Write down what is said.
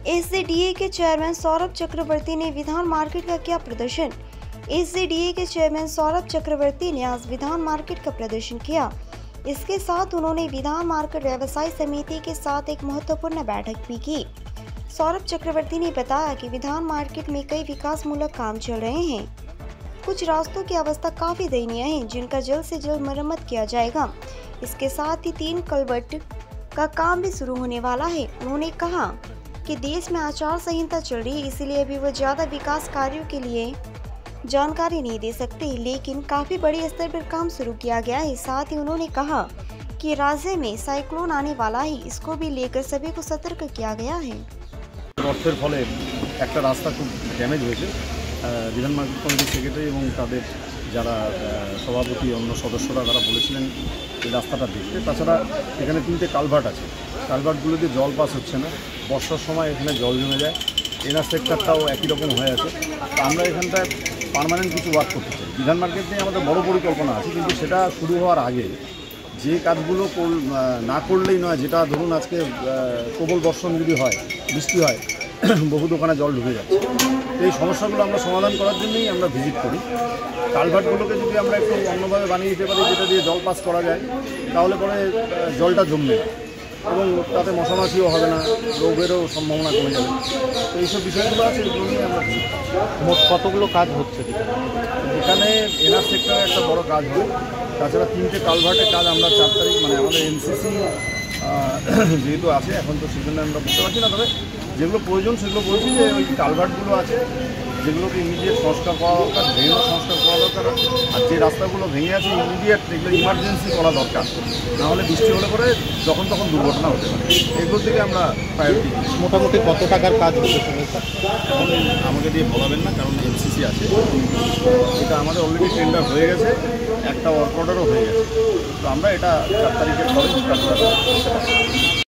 SJDA के chairman Saurabh चक्रवर्ती ने विधान मार्केट का किया प्रदर्शन। एसजेडीए के चेयरमैन सौरभ चक्रवर्ती ने आज विधान मार्केट का प्रदर्शन किया। इसके साथ उन्होंने विधान मार्केट व्यवसाय समिति के साथ एक महत्वपूर्ण बैठक भी की। सौरभ चक्रवर्ती ने बताया कि विधान मार्केट में कई विकासमूलक काम चल रहे हैं। कुछ रास्तों की अवस्था काफी दयनीय है, जिनका जल्द से जल्द मरम्मत किया जाएगा। इसके साथ ही 3 कलवर्ट का काम भी शुरू होने वाला है। उन्होंने कहा कि देश में आचार संहिता चल रही है, इसलिए अभी वो ज्यादा विकास कार्यों के लिए जानकारी नहीं दे सकते, लेकिन काफी बड़े स्तर पर काम शुरू किया गया है। साथ ही उन्होंने कहा कि राज्य में साइक्लोन आने वाला है, इसको भी लेकर सभी को सतर्क किया गया है। বর্ষার ফলে একটা রাস্তা খুব ড্যামেজ হয়েছে। বিধান মার্কেট কমিটির সেক্রেটারি এবং তাদের যারা সভাপতি অন্য সদস্যরা তারা বলেছিলেন এই রাস্তাটা দেখতে। তাছাড়া এখানে 3টে কালভার্ট আছে, কালভার্টগুলোতে জল পাস হচ্ছে না, বর্ষার সময় এখানে জল জমে যায়। এনার সেক্টরটাও একই রকম হয়ে আছে। তো আমরা এখানটায় পার্মানেন্ট কিছু ওয়ার্ক করতে চাই। বিধান মার্কেট নিয়ে আমাদের বড় পরিকল্পনা আছে, কিন্তু সেটা শুরু হওয়ার আগে যে কাজগুলো না করলেই নয়, যেটা ধরুন আজকে প্রবল বর্ষণ যদি হয়, বৃষ্টি হয়, বহু দোকানে জল ঢুকে যাচ্ছে। এই সমস্যাগুলো আমরা সমাধান করার জন্যই আমরা ভিজিট করি। কালভার্টগুলোকে যদি আমরা একটু অন্যভাবে বানিয়ে দিতে পারি, যেটা দিয়ে জল পাস করা যায়, তাহলে পরে জলটা জমবে না এবং তাতে মশামাছিও হবে না, রোগেরও সম্ভাবনা কমে যাবে। তো এইসব বিষয়গুলো আছে, এগুলো নিয়ে আমরা ভিজিট করি। মোট কতগুলো কাজ হচ্ছে এখানে এনার সেক্টরে একটা বড় কাজ হবে। তাছাড়া 3টে কালভার্টের কাজ আমরা 4 তারিখ মানে আমাদের এনসিসি যেহেতু আছে এখন, তো সেই জন্য আমরা বুঝতে পারছি না। তবে যেগুলো প্রয়োজন সেগুলো বলছি যে ওই কালভার্টগুলো আছে, যেগুলোকে ইমিডিয়েট সংস্কার করা দরকার, ড্রেনও সংস্কার করা দরকার। আর যে রাস্তাগুলো ভেঙে আছে ইমিডিয়েট এগুলো ইমার্জেন্সি করা দরকার, নাহলে বৃষ্টি হলে পরে যখন তখন দুর্ঘটনা হতে পারে। এগুলোর দিকে আমরা প্রায়োরিটি দিচ্ছি। মোটামুটি কত টাকার কাজ হচ্ছে এখন আমাকে দিয়ে বলাবেন না, কারণ এনসিসি আছে। এটা আমাদের অলরেডি টেন্ডার হয়ে গেছে, একটা ওয়ার্ক অর্ডারও হয়ে গেছে। তো আমরা এটা 4 তারিখের পরে